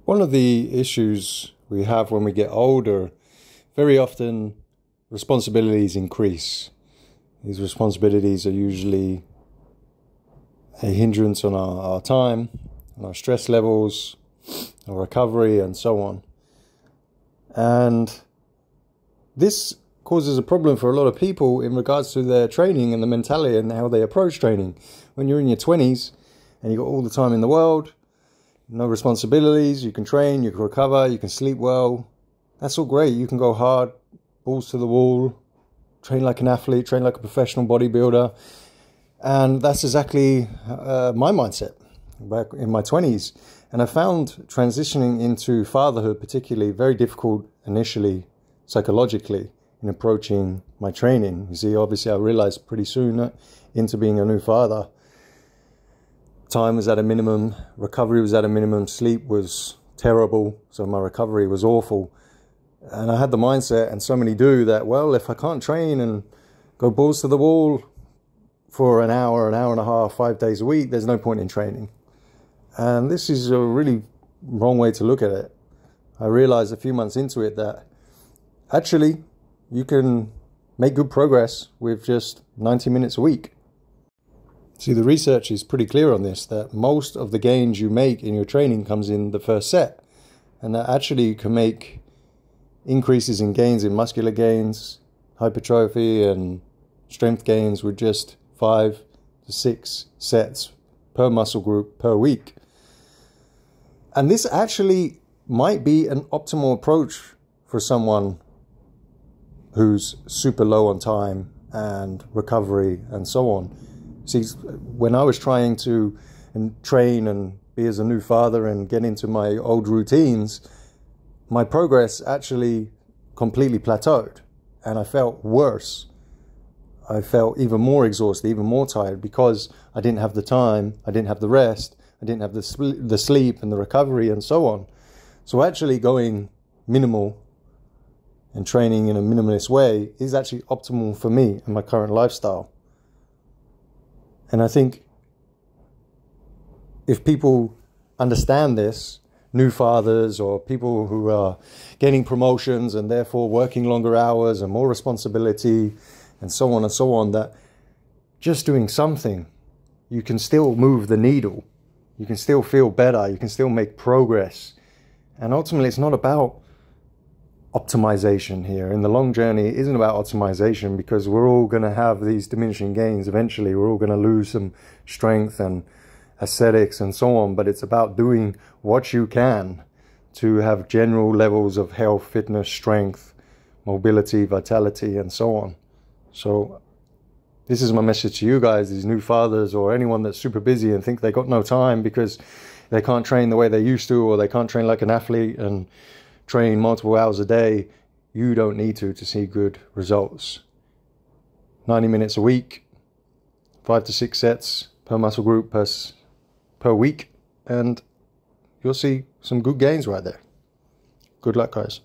One of the issues we have when we get older, very often responsibilities increase. These responsibilities are usually a hindrance on our time, on our stress levels, our recovery, and so on. And this causes a problem for a lot of people in regards to their training and the mentality and how they approach training. When you're in your 20s and you've got all the time in the world, no responsibilities, you can train, you can recover, you can sleep well. That's all great. You can go hard, balls to the wall, train like an athlete, train like a professional bodybuilder. And that's exactly my mindset back in my 20s. And I found transitioning into fatherhood particularly very difficult initially, psychologically, in approaching my training. You see, obviously I realized pretty soon into being a new father, time was at a minimum, recovery was at a minimum, sleep was terrible, so my recovery was awful. And I had the mindset, and so many do, that, well, if I can't train and go balls to the wall for an hour and a half, 5 days a week, there's no point in training. And this is a really wrong way to look at it. I realized a few months into it that actually you can make good progress with just 90 minutes a week. See, the research is pretty clear on this, that most of the gains you make in your training comes in the first set. And that actually you can make increases in gains, in muscular gains, hypertrophy and strength gains with just 5 to 6 sets per muscle group per week. And this actually might be an optimal approach for someone who's super low on time and recovery and so on. See, when I was trying to train and be as a new father and get into my old routines, my progress actually completely plateaued and I felt worse. I felt even more exhausted, even more tired, because I didn't have the time, I didn't have the rest, I didn't have the sleep and the recovery and so on. So actually going minimal and training in a minimalist way is actually optimal for me and my current lifestyle. And I think if people understand this, new fathers or people who are getting promotions and therefore working longer hours and more responsibility and so on, that just doing something, you can still move the needle. You can still feel better. You can still make progress. And ultimately, it's not about optimization here. In the long journey, it isn't about optimization, because we're all going to have these diminishing gains eventually. We're all going to lose some strength and aesthetics and so on, but it's about doing what you can to have general levels of health, fitness, strength, mobility, vitality, and so on. So this is my message to you guys, these new fathers or anyone that's super busy and think they got no time because they can't train the way they used to, or they can't train like an athlete and train multiple hours a day. You don't need to see good results. 90 minutes a week, 5 to 6 sets per muscle group per week, and you'll see some good gains right there. Good luck, guys.